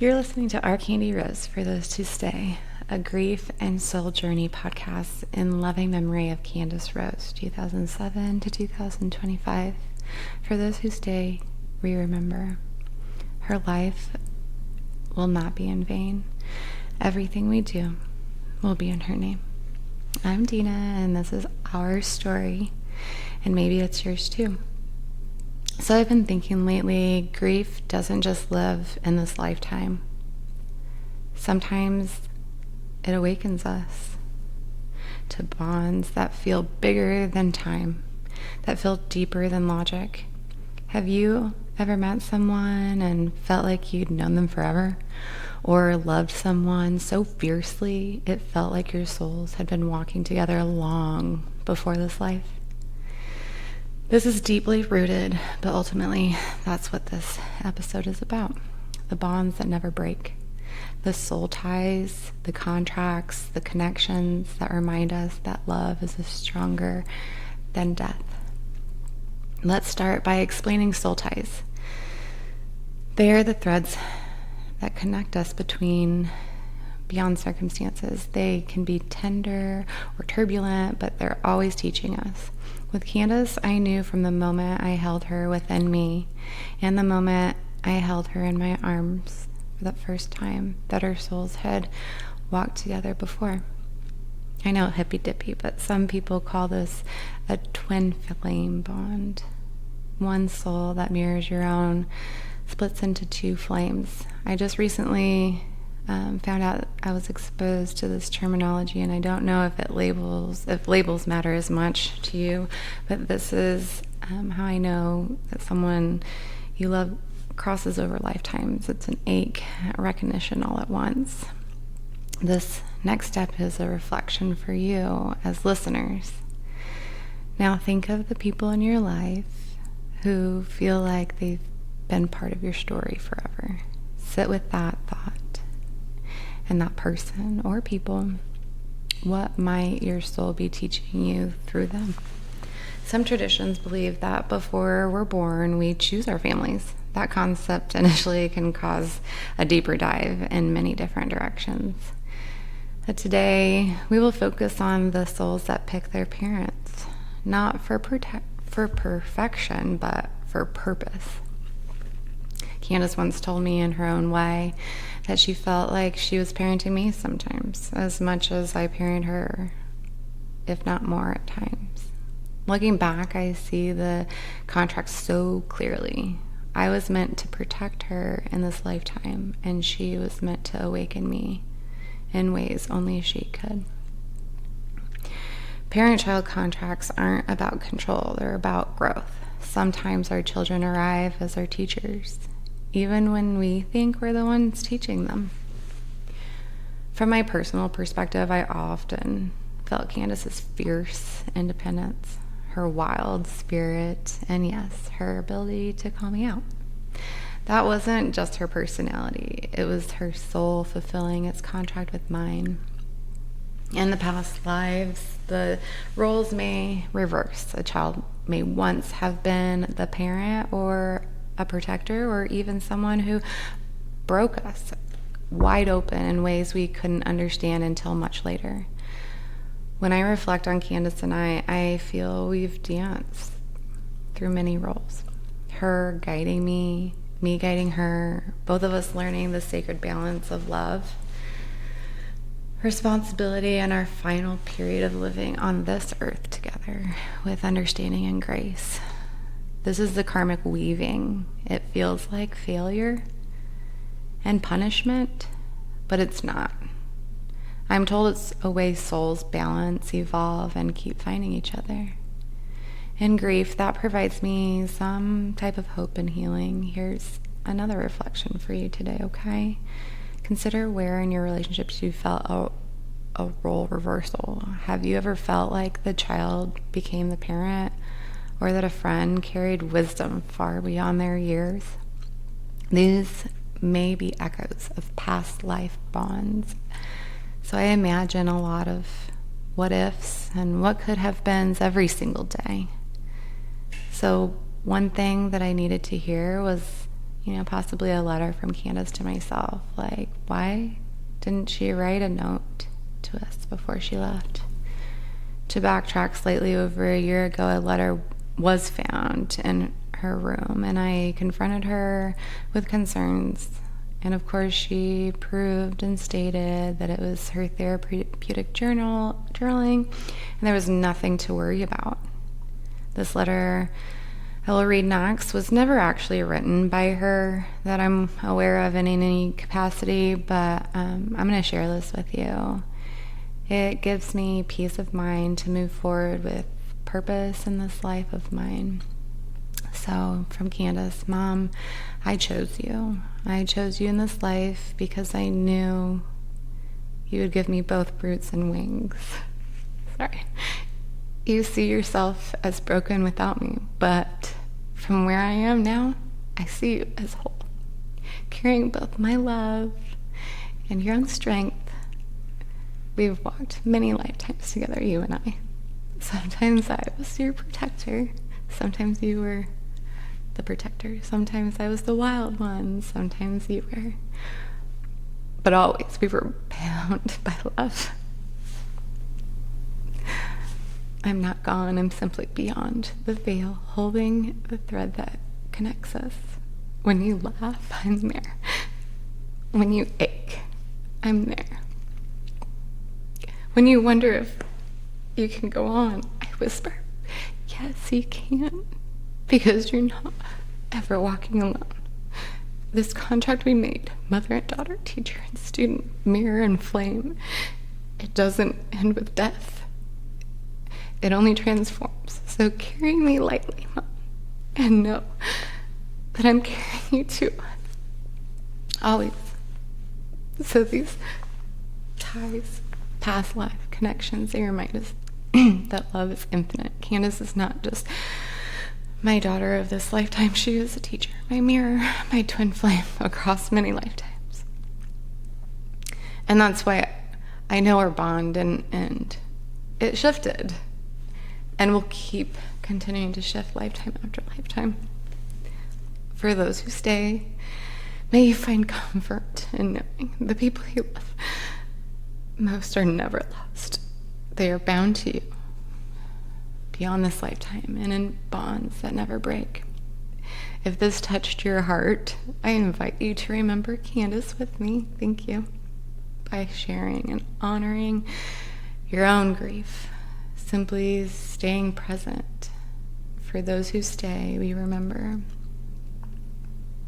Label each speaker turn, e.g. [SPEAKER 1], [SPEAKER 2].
[SPEAKER 1] You're listening to OurCandyRose for those who stay, a grief and soul journey podcast in loving memory of Candace Rose, 2007 to 2025. For those who stay, we remember. Her life will not be in vain. Everything we do will be in her name. I'm Dina, and this is our story, and maybe it's yours too. So I've been thinking lately, grief doesn't just live in this lifetime. Sometimes it awakens us to bonds that feel bigger than time, that feel deeper than logic. Have you ever met someone and felt like you'd known them forever? Or loved someone so fiercely it felt like your souls had been walking together long before this life? This is deeply rooted, but ultimately that's what this episode is about. The bonds that never break. The soul ties, the contracts, the connections that remind us that love is stronger than death. Let's start by explaining soul ties. They are the threads that connect us beyond circumstances. They can be tender or turbulent, but they're always teaching us. With Candace, I knew from the moment I held her within me and the moment I held her in my arms for the first time that our souls had walked together before. I know, hippy dippy, but some people call this a twin flame bond. One soul that mirrors your own splits into two flames. I just recently found out I was exposed to this terminology, and I don't know if labels matter as much to you, but this is how I know that someone you love crosses over lifetimes. It's an ache, recognition all at once. This next step is a reflection for you as listeners. Now think of the people in your life who feel like they've been part of your story forever. Sit with that thought and that person or people. What might your soul be teaching you through them? Some traditions believe that before we're born, we choose our families. That concept initially can cause a deeper dive in many different directions. But today, we will focus on the souls that pick their parents, not for perfection, but for purpose. Candace once told me in her own way that she felt like she was parenting me sometimes, as much as I parent her, if not more at times. Looking back, I see the contract so clearly. I was meant to protect her in this lifetime, and she was meant to awaken me in ways only she could. Parent-child contracts aren't about control, they're about growth. Sometimes our children arrive as our teachers, even when we think we're the ones teaching them. From my personal perspective, I often felt Candace's fierce independence, her wild spirit, and yes, her ability to call me out. That wasn't just her personality, it was her soul fulfilling its contract with mine. In the past lives, the roles may reverse. A child may once have been the parent or a protector, or even someone who broke us wide open in ways we couldn't understand until much later. When I reflect on Candace and I feel we've danced through many roles. Her guiding me guiding her, both of us learning the sacred balance of love, responsibility, and our final period of living on this earth together with understanding and grace. This is the karmic weaving. It feels like failure and punishment, but it's not. I'm told it's a way souls balance, evolve, and keep finding each other. In grief, that provides me some type of hope and healing. Here's another reflection for you today, okay? Consider where in your relationships you felt a role reversal. Have you ever felt like the child became the parent, or that a friend carried wisdom far beyond their years? These may be echoes of past life bonds. So I imagine a lot of what ifs and what could have beens every single day. So one thing that I needed to hear was possibly a letter from Candace to myself. Like, why didn't she write a note to us before she left? To backtrack slightly, over a year ago, a letter was found in her room, and I confronted her with concerns. And of course, she proved and stated that it was her therapeutic journaling, and there was nothing to worry about. This letter I will read next was never actually written by her that I'm aware of in any capacity, but I'm going to share this with you. It gives me peace of mind to move forward with purpose in this life of mine. So, from Candace: Mom, I chose you. I chose you in this life because I knew you would give me both roots and wings. Sorry. You see yourself as broken without me, but from where I am now, I see you as whole, carrying both my love and your own strength. We've walked many lifetimes together, you and I. Sometimes I was your protector. Sometimes you were the protector. Sometimes I was the wild one. Sometimes you were. But always we were bound by love. I'm not gone. I'm simply beyond the veil, holding the thread that connects us. When you laugh, I'm there. When you ache, I'm there. When you wonder if you can go on, I whisper, yes, you can, because you're not ever walking alone. This contract we made, mother and daughter, teacher and student, mirror and flame, it doesn't end with death. It only transforms. So carry me lightly, Mom, and know that I'm carrying you too. Always. So these ties, past life connections, they remind us that love is infinite. Candace is not just my daughter of this lifetime. She is a teacher, my mirror, my twin flame across many lifetimes. And that's why I know our bond, and it shifted. And will keep continuing to shift lifetime after lifetime. For those who stay, may you find comfort in knowing the people you love most are never lost. They are bound to you beyond this lifetime and in bonds that never break. If this touched your heart, I invite you to remember Candace with me. Thank you. By sharing and honoring your own grief. Simply staying present. For those who stay, we remember